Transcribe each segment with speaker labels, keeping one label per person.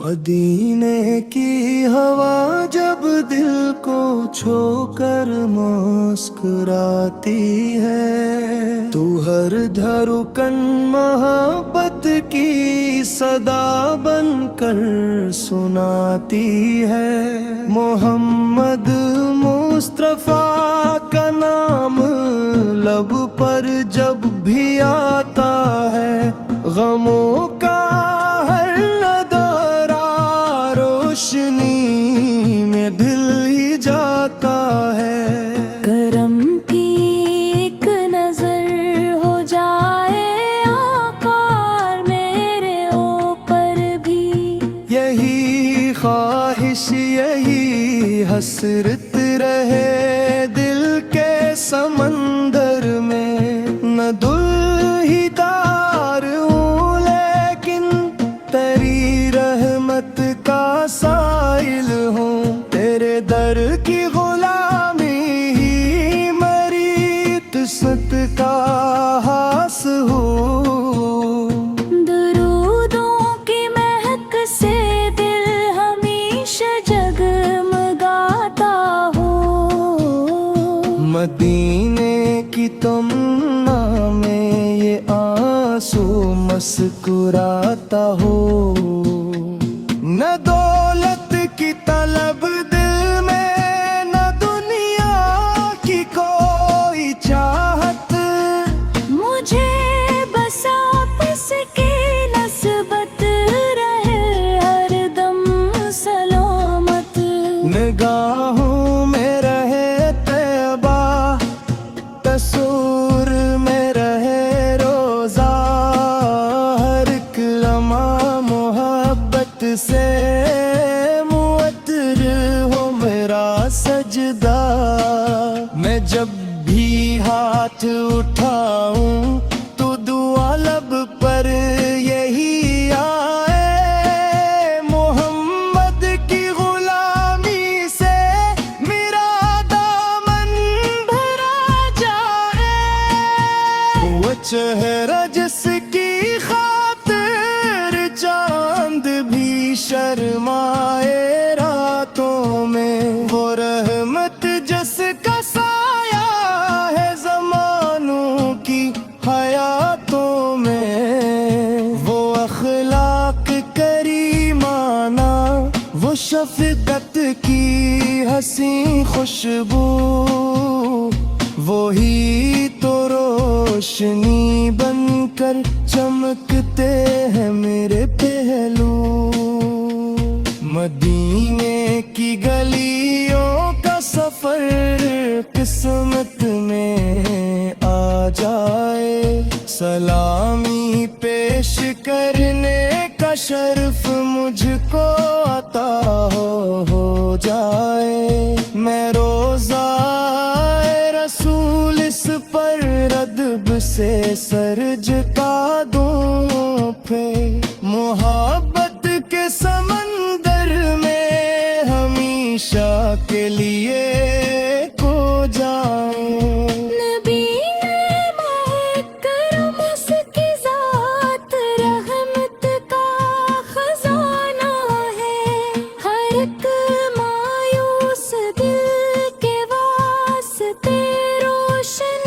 Speaker 1: مدینے کی ہوا جب دل کو چھو کر مسکراتی ہے، تو ہر دھڑکن محبت کی صدا بن کر سناتی ہے۔ محمد مصطفیٰ کا نام لب پر جب بھی آتا ہے، غموں کا ہر نظارہ روشنی میں دل ہی جاتا ہے۔
Speaker 2: کرم کی ایک نظر ہو جائے آقا میرے اوپر بھی،
Speaker 1: یہی خواہش یہی حسرت رہے دل کے سمندر میں۔ نہ دلہی دار ہوں لیکن تیری رحمت کا سائل ہوں، تیرے در کی غلامی ہی میری قسمت کا ہاس ہوں۔
Speaker 2: درودوں کی مہک سے دل ہمیشہ جگمگاتا ہو،
Speaker 1: مدینے کی تمنا میں یہ آنسو مسکراتا ہو۔ نہ دولت کی طلب دل میں، نہ دنیا کی کوئی چاہت،
Speaker 2: مجھے بس آپس کی نسبت رہے ہر دم سلامت۔
Speaker 1: نگاہوں میں رہے طیبہ، تصور میں رہے روزہ، ہر ایک لمحہ محبت سے معطر ہو میرا سجدہ۔ میں جب بھی ہاتھ اٹھاؤں تو دعا لب پر یہی آئے، محمد کی غلامی سے میرا دامن بھرا جائے۔ وہ چہرہ جس کی خاطر چاند بھی شرمائے راتوں میں، وہ رحمت جس کا سایہ ہے زمانوں کی حیاتوں میں، وہ اخلاق کریمانہ، وہ شفقت کی حسین خوشبو، وہی تو روشنی بن کر چمکتے ہیں میرے پہلو۔ مدینے کی گلیوں کا سفر قسمت میں آ جائے، سلامی پیش کرنے کا شرف مجھ کو عطا ہو جائے۔ میں روزہ رسول اس پر ادب سے سر جھکا دوں، پھر محبت کے سمندر میں ہمیشہ کے لیے کھو جائیں۔
Speaker 2: نبی نے مہک کرم اس کی ذات رحمت کا خزانہ ہے، ہر ایک مایوس دل کے واسطے روشن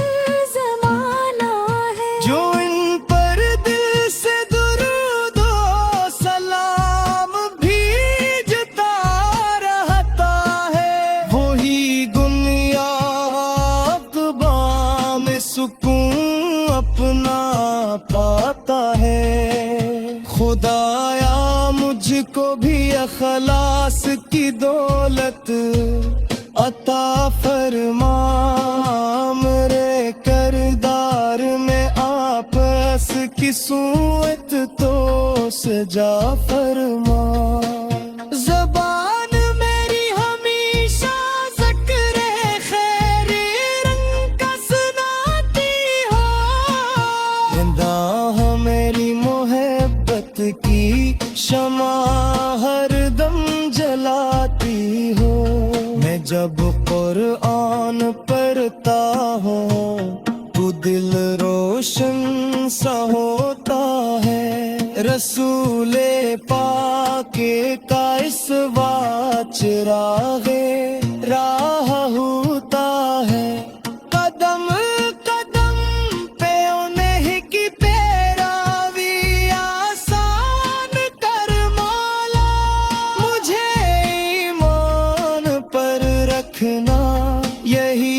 Speaker 2: زمانہ ہے۔
Speaker 1: جو ان پر دل سے درود و سلام بھیجتا رہتا ہے، وہی دنیا اقبا میں سکون اپنا پاتا ہے۔ خدایا مجھ کو بھی اخلاص کی دولت عطا فرما، میرے کردار میں آپس کی صورت تو سجا فرما۔ زبان میری ہمیشہ ذکر خیر رنگ کا سناتی ہو، نگاہ میری محبت کی شمع ہر دم جلاتی ہو۔ میں جب قرآن پڑھتا ہوں تو دل روشن سا ہوتا ہے، رسول پاک के का इस चरागे राह होता है कदम कदम पे उन्हीं की पैरावी आसान कर मौला मुझे ईमान पर रखना यही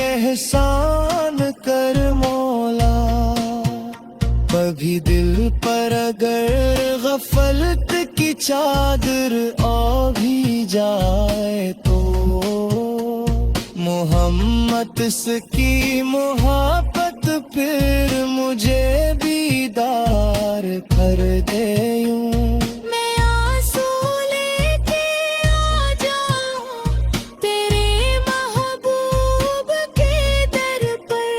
Speaker 1: एहसान कर मौला कभी दिल पर अगर गफलत की चादर आ भी जाए तो मोहम्मद की मोहब्बत फिर मुझे बीदार कर दे यूं
Speaker 2: मैं आंसू लेके आ जाऊं तेरे महबूब के दर पर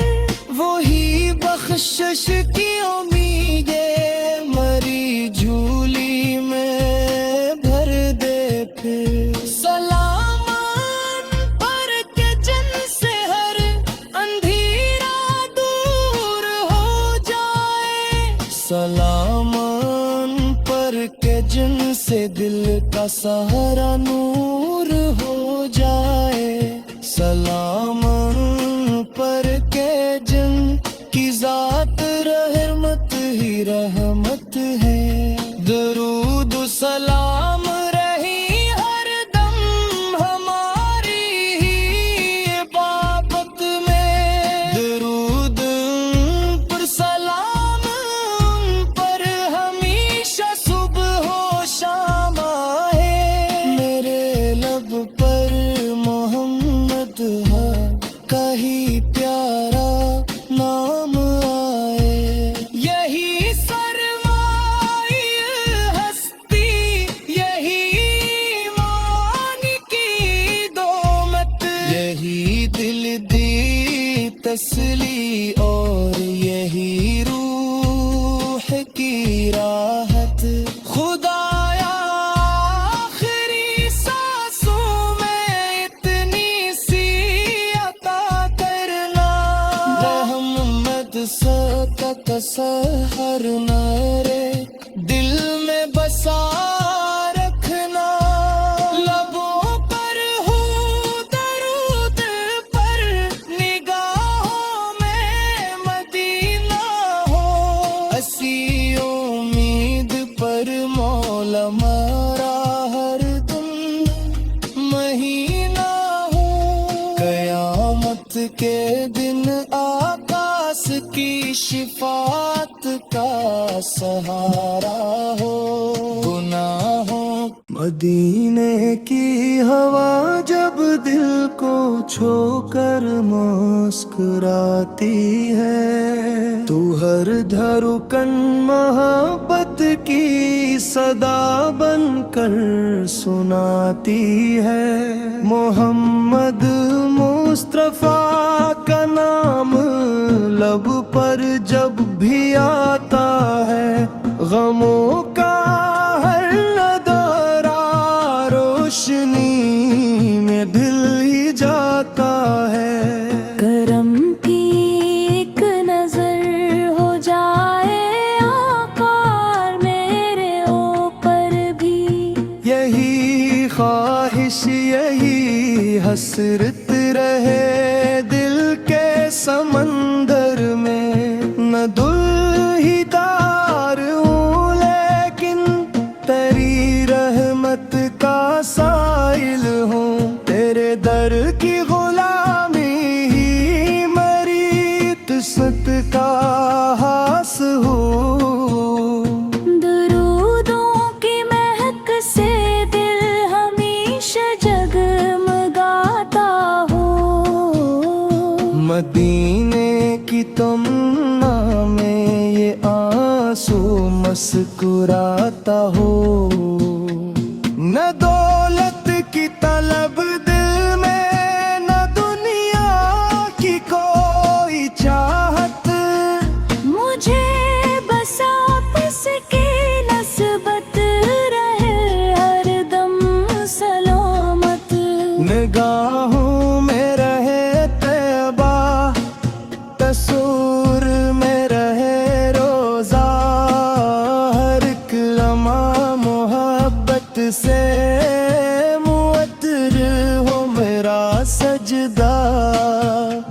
Speaker 1: वही बख्शिश की उम्मीदें मरी झूली में भर दे फिर सलामन पर के जन से हर अंधेरा दूर हो जाए सलामन पर के जन से दिल का सहारा नूर हो जाए सलामन पर के जन की जात रहमत ही रहमत है दरूद सलाम रही हर दम हमारी ही इबादत में दरूद पर सलाम पर हमेशा सुबह हो शाम आए मेरे लब पर मोहम्मद का ही प्यारा नाम आए यही सरमाई हस्ती यही ईमान की दौलत यही दिल दी तसली और यही रूह की राहत खुदाया आखिरी सांसों में इतनी सी अता करना रहमत का तसहर न रे दिल में बसा रखना लबों पर हो दरूद पर निगाहों में मदीना हो असी उम्मीद पर मौला मारा हर तुम महीना हो कयामत के दिन आकाश की शिफात का सहारा हो गुनाहों मदीने की हवा जब दिल को छोकर मुस्कुराती है तू हर धड़कन मोहब्बत की सदा बनकर सुनाती है मोहम्मद मुस्तफा का नाम लब पर जब भी आता है गमों का हर नजारा रोशनी में ढल ही जाता है
Speaker 2: करम की एक नजर हो जाए आका मेरे ऊपर भी
Speaker 1: यही ख्वाहिश यही हसरत रहे दिल के समंदर में न दुल्ही दार हूँ लेकिन तेरी रहमत का साइल हूँ तेरे दर की गुलामी ही मरी तुसत का हास हूँ
Speaker 2: दरूदों की महक से दिल हमेशा जगमगाता हो
Speaker 1: मदीने की तमन्ना में ये आंसू मुस्कुराता हो न दौलत की तलब दिल में न दुनिया की कोई चाहत
Speaker 2: मुझे बस आपस की नस्बत रहे हर दम सलामत
Speaker 1: निगाहों में रहे तैबा तसूर में रहे रोजा हर एक लम्हा से मुअत्तर हो मेरा सजदा।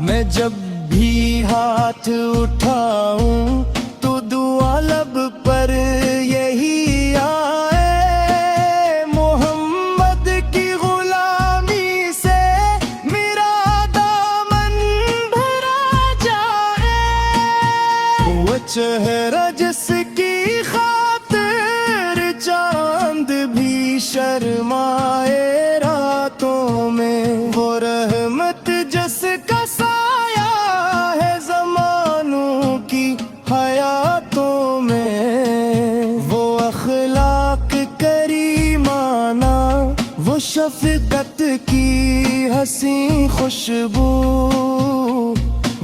Speaker 1: मैं जब भी हाथ उठाऊं तो दुआ लब पर यही आए, मोहम्मद की गुलामी से मेरा दामन भरा जाए। वो चेहरा जिसकी खातिर चांद भी शर्माए रातों में, वो रहमत जिसका साया है ज़मानों की हयातों में, वो अखलाक करीमाना, वो शफकत की हंसी खुशबू,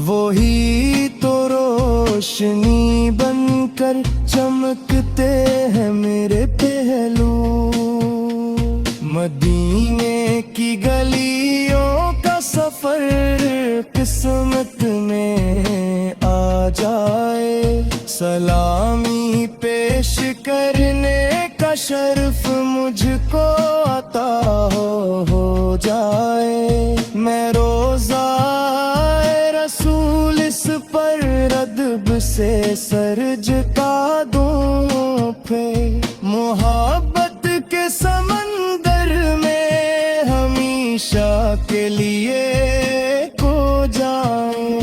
Speaker 1: वही तो रोशनी बनकर चमकते हैं मेरे पहलू। मदीने की गलियों का सफर किस्मत में आ जाए, सलामी पेश करने का शर्फ मुझको अता हो जाए। मैं रोज़ा रसूल इस पर अदब से सर झुका दूं, फिर मोहब्बत के समंदर में हमेशा के लिए खो जाऊं।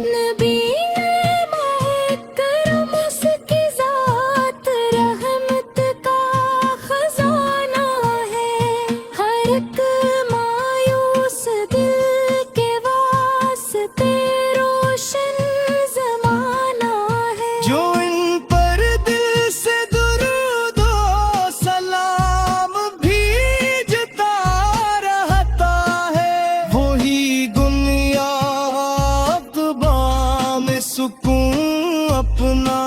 Speaker 2: नबी ने महकरम उसकी ज़ात रहमत का खजाना है, हर एक मायूस दिल के वास्ते रोशन ज़माना है।
Speaker 1: जो इन पर दिल से दुरूद ओ सलाम भेजता रहता है, वही दुनिया अक़बा में सुकून अपना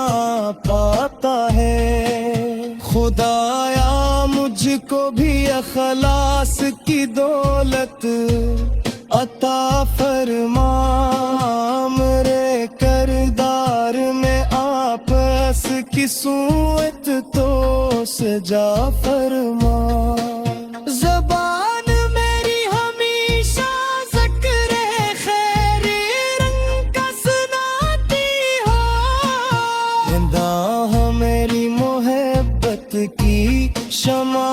Speaker 1: पाता है। खुदाया मुझको भी अखलास की दौलत अता फरमा, मेरे करदार में आपस की सूरत तो सजा फरमा। ज़बान मेरी हमेशा ज़िक्र खैर रंग का सुनाती हो, निगाह मेरी मोहब्बत की शमा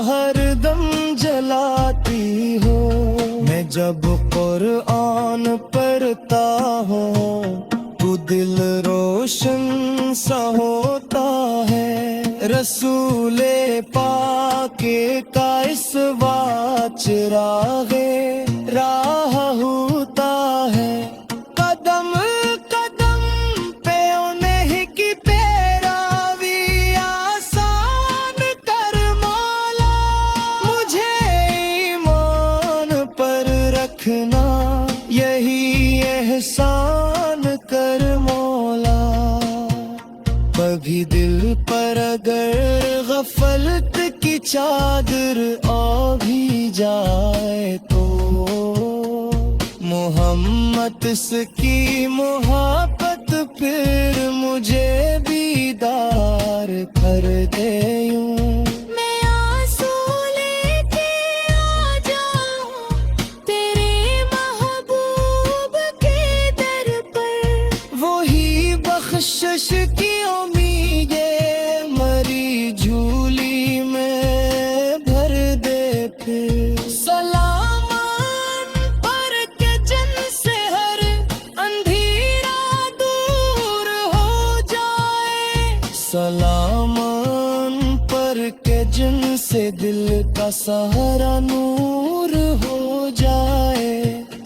Speaker 1: हरदम जलाती हो। मैं जब कुरान पढ़ता हूँ तो दिल रोशन सा होता है, रसूले पाके का इस चिरागे राह होता है। कदम कदम पे उन्हीं की पैरावी आसान कर मौला, मुझे ईमान पर रखना यही एहसान कर मौला। कभी दिल पर अगर गफलत की चादर आ भी जाए तो मोहम्मद की मोहब्बत फिर मुझे बीदार कर दे यूं।
Speaker 2: मैं आंसू लेके आ जाऊं तेरे महबूब के दर पर,
Speaker 1: वही बख्शिश की उम्मीदें मरी झूली में भर दे फिर। सलाम पर के जन से हर अंधेरा दूर हो जाए, सलाम पर के जन से दिल का सहारा नूर हो जाए।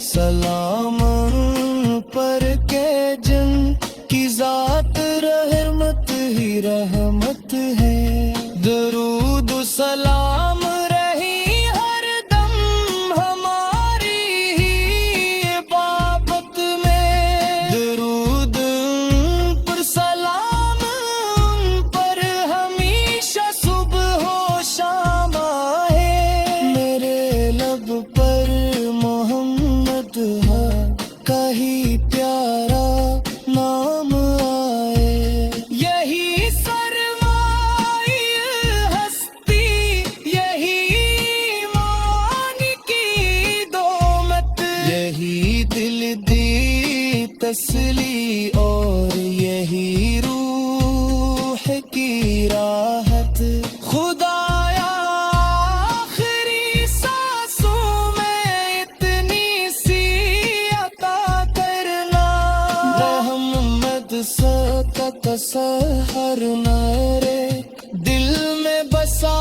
Speaker 1: सलाम पर के जन की जात रहमत ही रहमत है। दरूद सलाम रही हर दम हमारी ही इबादत में। दरूद पर सलाम पर हमेशा सुबह हो शाम आए। मेरे लब पर मोहम्मद का ही प्यारा नाम आए। यही सर सहर नरे दिल में बसा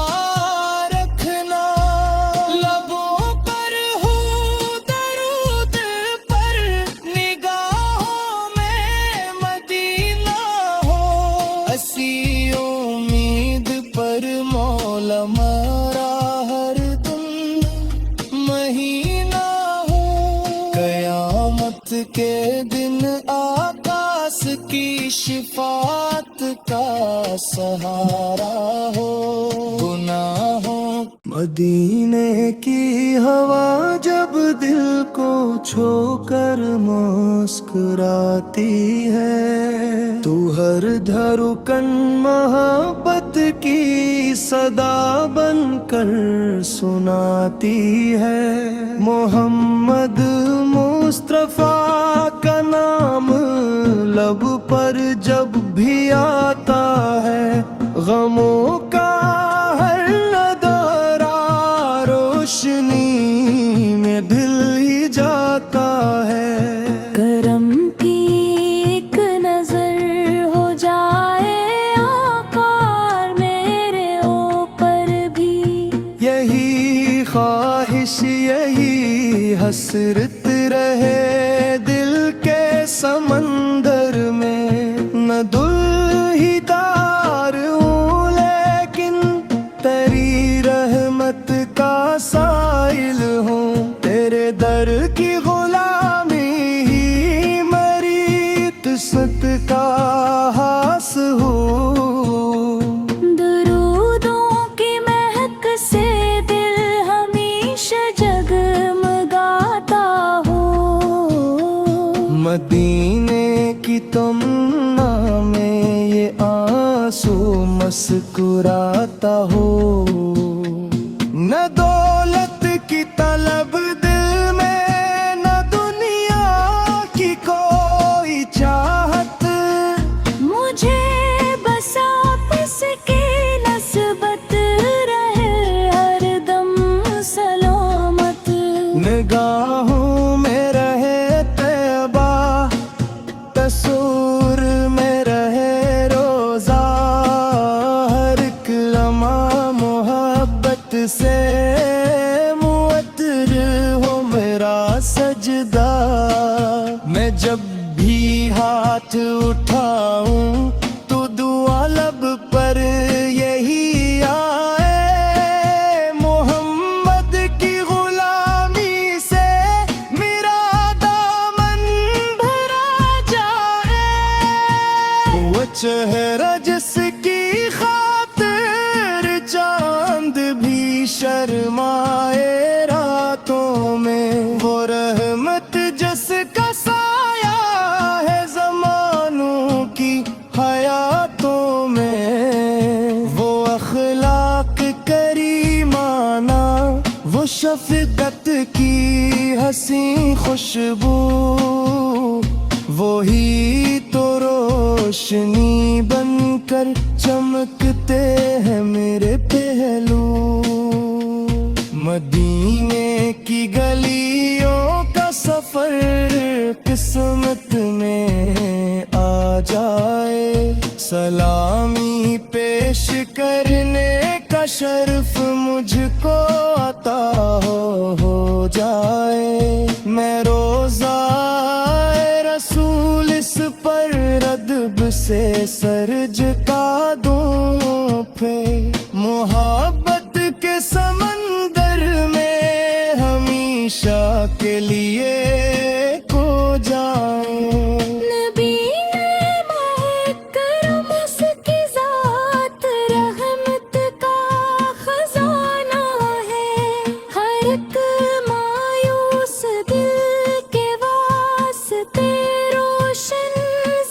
Speaker 1: रखना, लबों पर हो दरूद पर निगाहों में मदीना हो, असी उम्मीद पर मौला मारा हर दिन महीना हो, कयामत के दिन आकाश की शिफात का सहारा हो, गुनाहों मदीने की हवा जब दिल को छोकर मुस्कुराती है, तू हर धड़कन मोहब्बत की सदा बनकर सुनाती है। मोहम्मद मुस्तफा का नाम लब पर जब भी आता है, गमों का हर नजारा रोशनी में ढल ही जाता है।
Speaker 2: करम की एक नजर हो जाए आका मेरे ऊपर भी,
Speaker 1: यही ख्वाहिश यही हसरत रहे दिल के समंदर में, न दुल्ही दार हूँ लेकिन तेरी रहमत का साइल हूँ, तेरे दर की गुलामी ही मेरी किस्मत का हास हूँ।
Speaker 2: दरूदों की महक से दिल हमेशा जगमगाता हो,
Speaker 1: मदीने की तमन्ना में ये आंसू मुस्कुराता हो, न दौलत की तलब दिल में, न दुनिया की कोई चाहत,
Speaker 2: मुझे बस आपस की नस्बत रहे हरदम सलामत।
Speaker 1: निगाहों में रहे तैबा, तस्वीर में रहे रोजा, हर एक लम्हा मोहब्बत से मुअत्तर हो मेरा सजदा। मैं जब भी हाथ उठाऊं तो दुआ लब पर यही आए, मोहम्मद की गुलामी से मेरा दामन भरा जाए, वो चेहरा जिसकी खातिर चांद भी शर्माए रातों में, वो रहमत जिसका साया है जमानों की हयातों में, वो अखलाक करीमाना, वो शफकत की हंसी खुशबू, वो ही तो रोशनी बनकर चमकते हैं मेरे पहलू। मदीने की गलियों का सफर किस्मत में आ जाए, सलामी पेश करने का शर्फ मुझको अता हो जाए। मैं रोज़ा रसूल इस पर अदब से सर झुका दूं, पे मोहब्बत के समंदर में हमेशा के लिए खो जाए।
Speaker 2: नबी ने महकरम उसकी ज़ात रहमत का खजाना है, हर एक मायूस दिल के वास्ते रोशन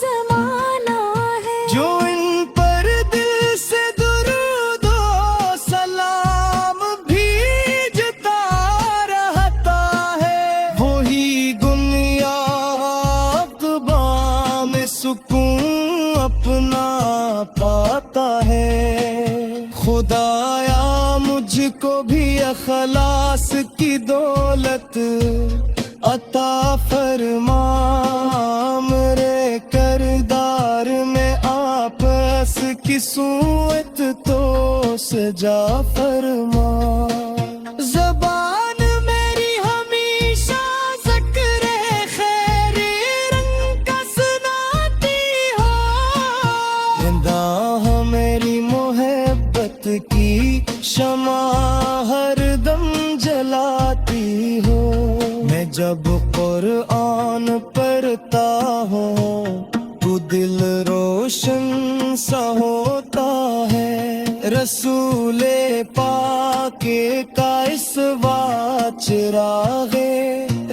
Speaker 2: ज़माना है।
Speaker 1: जो इन पर दिल से दुरूद ओ सलाम भेजता रहता है, वही दुनिया अक़बा में सुकून अपना पाता है। खुदाया मुझको भी अखलास की दौलत अता फरमा, मेरे करदार में आप की सूरत तो सजा फरमा। ज़बान मेरी हमेशा ज़िक्र खैर रंग का सुनाती हो। निगाह मेरी मोहब्बत की शमा हरदम जलाती हो। मैं जब कुरान पढ़ता हूँ तो दिल रोशन सा होता है। रसूले पाके का इस चिरागे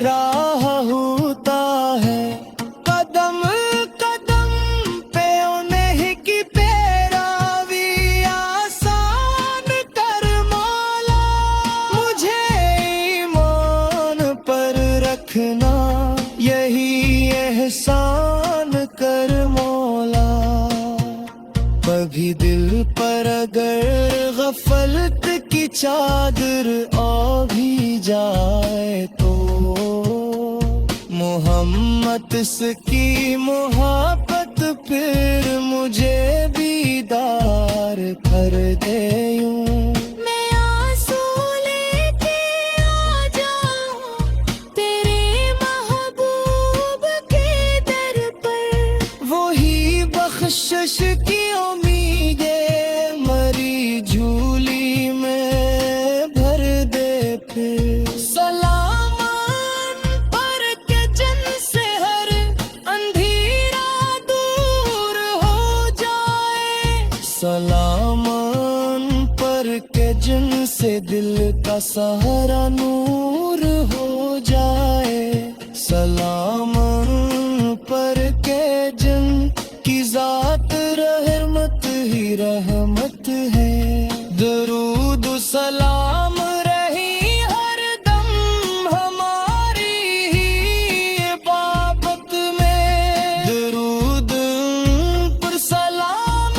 Speaker 1: राह होता है। कदम कदम पे उन्हीं की पैरावी आसान कर मौला। मुझे ईमान पर रखना यही एहसान कर मौला। कभी दिल पर अगर गफलत की चादर आ भी जाए तो मोहम्मद की मोहब्बत फिर मुझे बीदार कर दे यूं।
Speaker 2: मैं आंसू लेके आ जाऊं तेरे महबूब के दर पर।
Speaker 1: वही बख्शिश की उम्मीदें मरी झूली में भर दे फिर। सलाम पर के जन से हर अंधेरा दूर हो जाए। सलाम पर के जन से दिल का सहारा नूर हो जाए। सलाम पर के जन की जात रहमत ही रहमत है। दरूद सलाम रही हर दम हमारी ही इबादत में। दरूद पर सलाम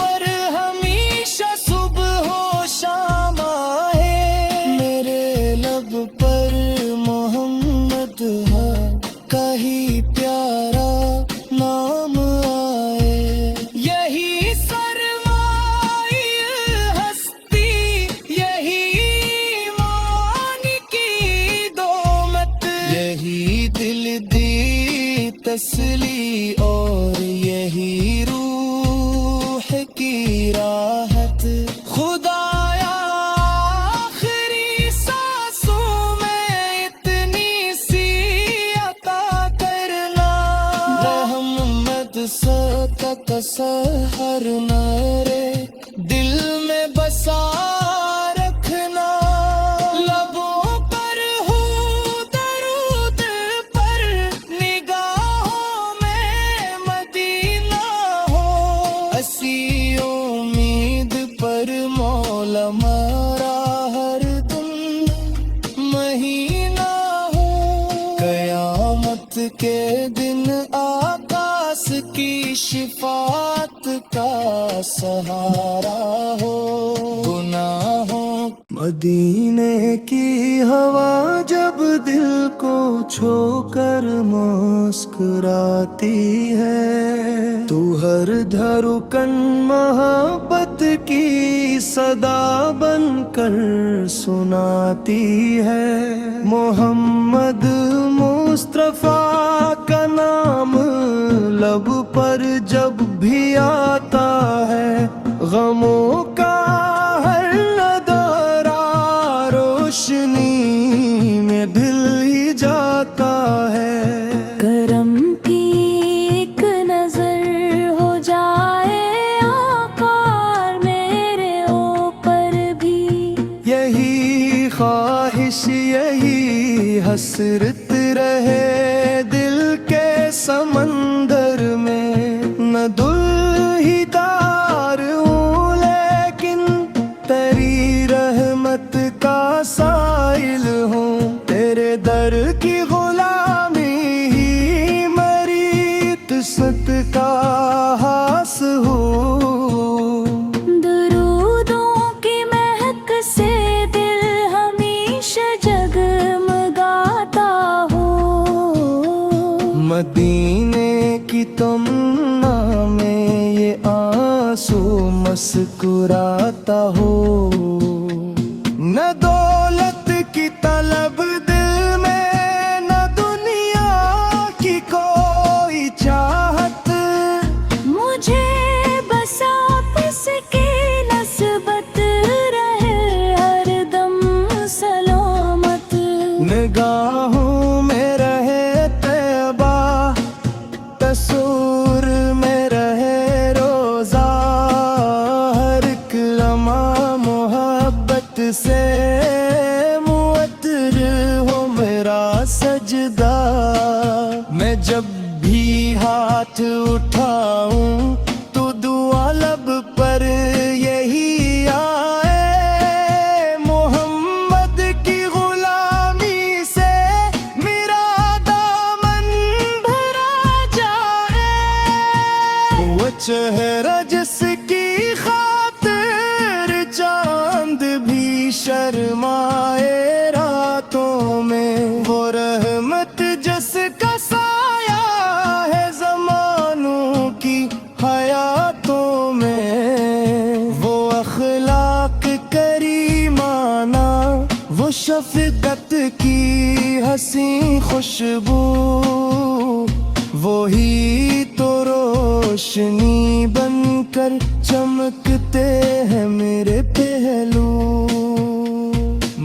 Speaker 1: पर हमेशा सुबह हो शाम आए। मेरे लब पर मोहम्मद का ही प्यारा नाम आए। यही सरमाई हस्ती यही ईमान की दौलत। यही दिल दी तसली और यही रूह की राहत। खुदाया आखिरी सांसों में इतनी सी अता करना। रहमत सतत सहर न रे दिल में बसा रखना। लबों पर हो दरूद पर निगाहों में मदीना हो। असी उम्मीद पर मौला मारा हर दिन महीना हो। कयामत के दिन आकाश की शिफात का सहारा हो। गुनाहों मदीने की हवा जब दिल को छोकर मुस्कुराती है। तू हर धड़कन मोहब्बत की सदा बनकर सुनाती है। मोहम्मद मुस्तफा का नाम लब पर जब भी आता है। गमों का हर नजारा रोशनी में ढल ही जाता है।
Speaker 2: करम की एक नजर हो जाए आकार मेरे ऊपर भी।
Speaker 1: यही ख्वाहिश यही हसरत रहे दिल के समंदर में। न दुल्ही दार हूँ लेकिन तेरी रहमत का साइल हूँ। तेरे दर की गुलामी ही मरी तुसत का हास हूँ।
Speaker 2: दरूदों की महक से दिल हमेशा जगमगाता हो।
Speaker 1: मदीने की तमन्ना में ये मुस्कुराता हो। न दौलत की तलब दिल में, न दुनिया की कोई चाहत।
Speaker 2: मुझे बस आपकी नस्बत रहे हरदम सलामत।
Speaker 1: निगाहों में रहे तैबा, तस्वीर में रहे रोजा। हर एक लम्हा मोहब्बत से मुअत्तर हो मेरा सजदा। मैं जब भी हाथ उठाऊं तो दुआ लब पर यही आए। मोहम्मद की गुलामी से मेरा दामन भरा जाए। वो चेहरा जिसकी खातिर चांद भी शर्माए रातों में। वो रहमत जिसका साया है ज़मानों की हयातों में। वो अखलाक करीमाना, वो शफकत की हंसी खुशबू। वही तो रोशनी बनकर चमकते हैं मेरे पहलू।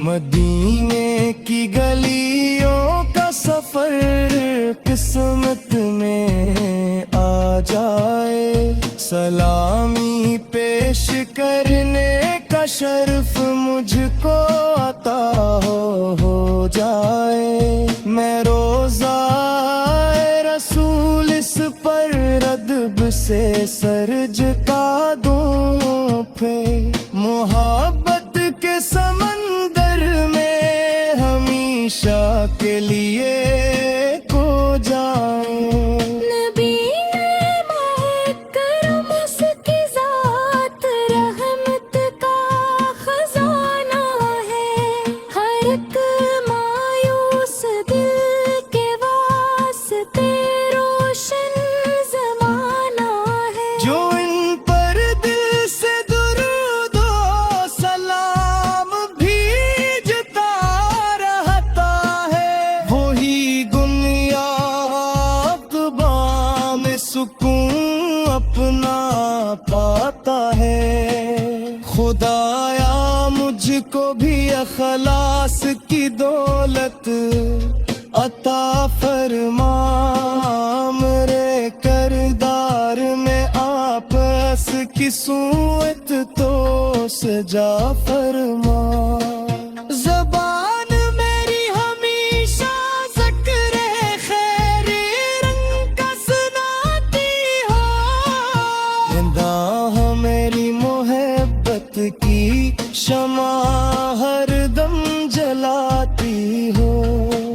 Speaker 1: मदीने की गलियों का सफर किस्मत में आ जाए। सलामी पेश करने का शर्फ मुझको अता हो जाए। मैं रोज़ा रसूल इस पर अदब से सर झुका दूं। फिर मोहब्बत के समंदर में हमेशा के लिए खो जाऊं।
Speaker 2: नबी ने महकरम उसकी ज़ात रहमत का खजाना है। हर एक मायूस दिल के वास्ते रोशन ज़माना है।
Speaker 1: जो इन पर दिल से दुरूद ओ सलाम भेजता रहता है। वही दुनिया अक़बा में सुकून अपना पाता है। खुदाया मुझको भी अखलास की दौलत अता फरमा। मेरे करदार में आपस की सूरत तो सजा फरमा। ज़बान मेरी हमेशा ज़िक्र खैर रंग का सुनाती हो। निगाह मेरी मोहब्बत की शमा हरदम जलाती हो।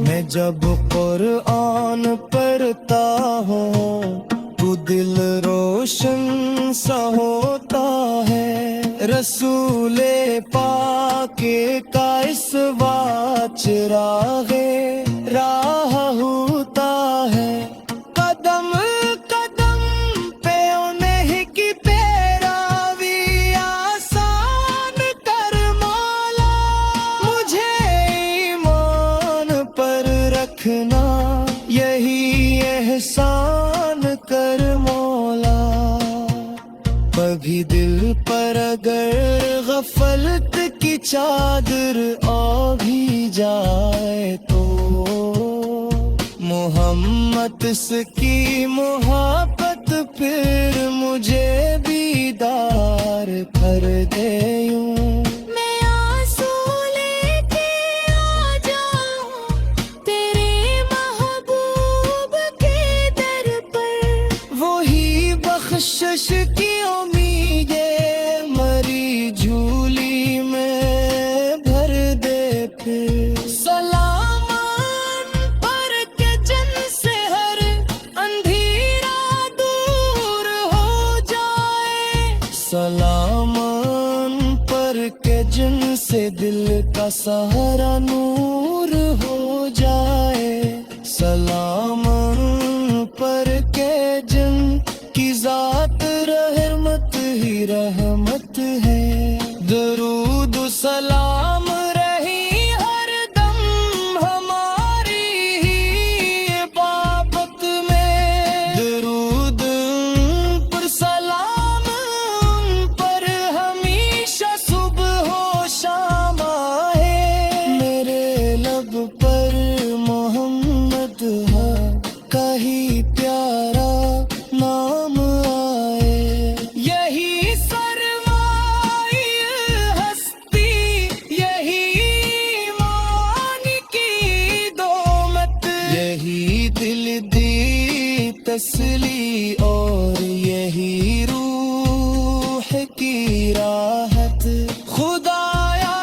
Speaker 1: मैं जब कुरान पढ़ता हूँ तो दिल रोशन सा होता है। रसूले पाके का इस वाच राह होता है। कदम कदम पे उन्हीं की पैरावी आसान कर मौला। मुझे ईमान पर रखना यही एहसान कर मौला। कभी दिल पर अगर गफलत की चादर आ भी जाए तो मोहम्मद की मोहब्बत फिर मुझे बीदार कर दे यूं।
Speaker 2: मैं आंसू लेके आ जाऊं तेरे महबूब के दर पर।
Speaker 1: वही बख्शिश की उम्मीदें मरी झूली में भर दे फिर। सलामन पर के जन से हर अंधेरा दूर हो जाए। सलामन पर के जन से दिल का सहारा नूर हो जाए। सलामन पर के जन की जात रहमत ही रहमत है। تسلی اور یہی روح کی راحت خدایا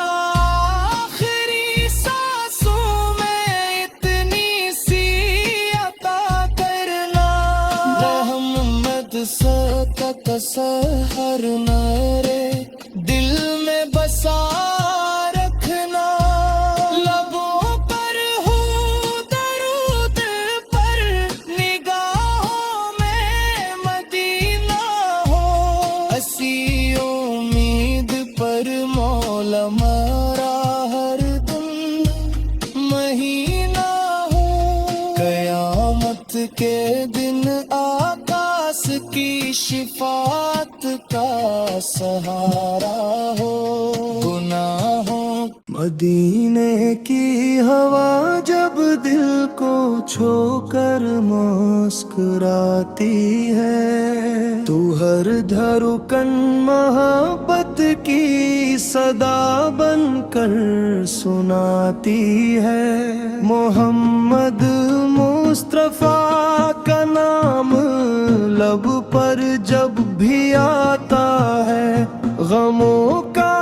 Speaker 1: آخری سانسوں میں اتنی سی عطا کرنا رحمت کا تصہر نہ رے دل میں بسا رکھنا لبوں پر ہو درود پر نگاہوں میں مدینہ ہو اسی امید پر مولا مارا ہر دن مہینہ ہو قیامت کے دن آکاش کی شفاعت کا سہارا ہو گناہوں مدینے کی ہوا جب دل کو چھو کر مسکراتی ہے تو ہر دھڑکن محبت کی صدا بن کر سناتی ہے محمد مصطفیٰ کا نام لب پر جب بھی آتا ہے غموں کا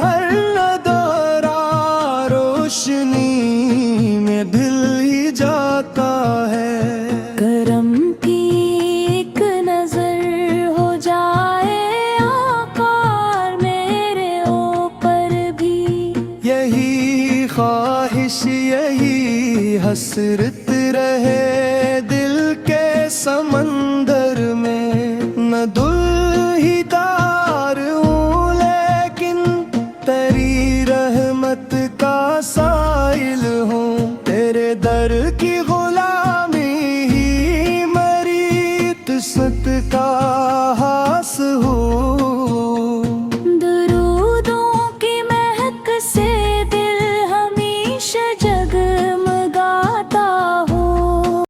Speaker 1: ہر ندارہ روشنی میں دل ہی جاتا ہے
Speaker 2: کرم کی ایک نظر ہو جائے آقا میرے اوپر بھی
Speaker 1: یہی خواہش یہی حسرت رہے دل کے سمندر میں نہ دل ہی دار ہوں لیکن تیری رحمت کا سائل ہوں تیرے در کی غلامی ہی میری قسمت کا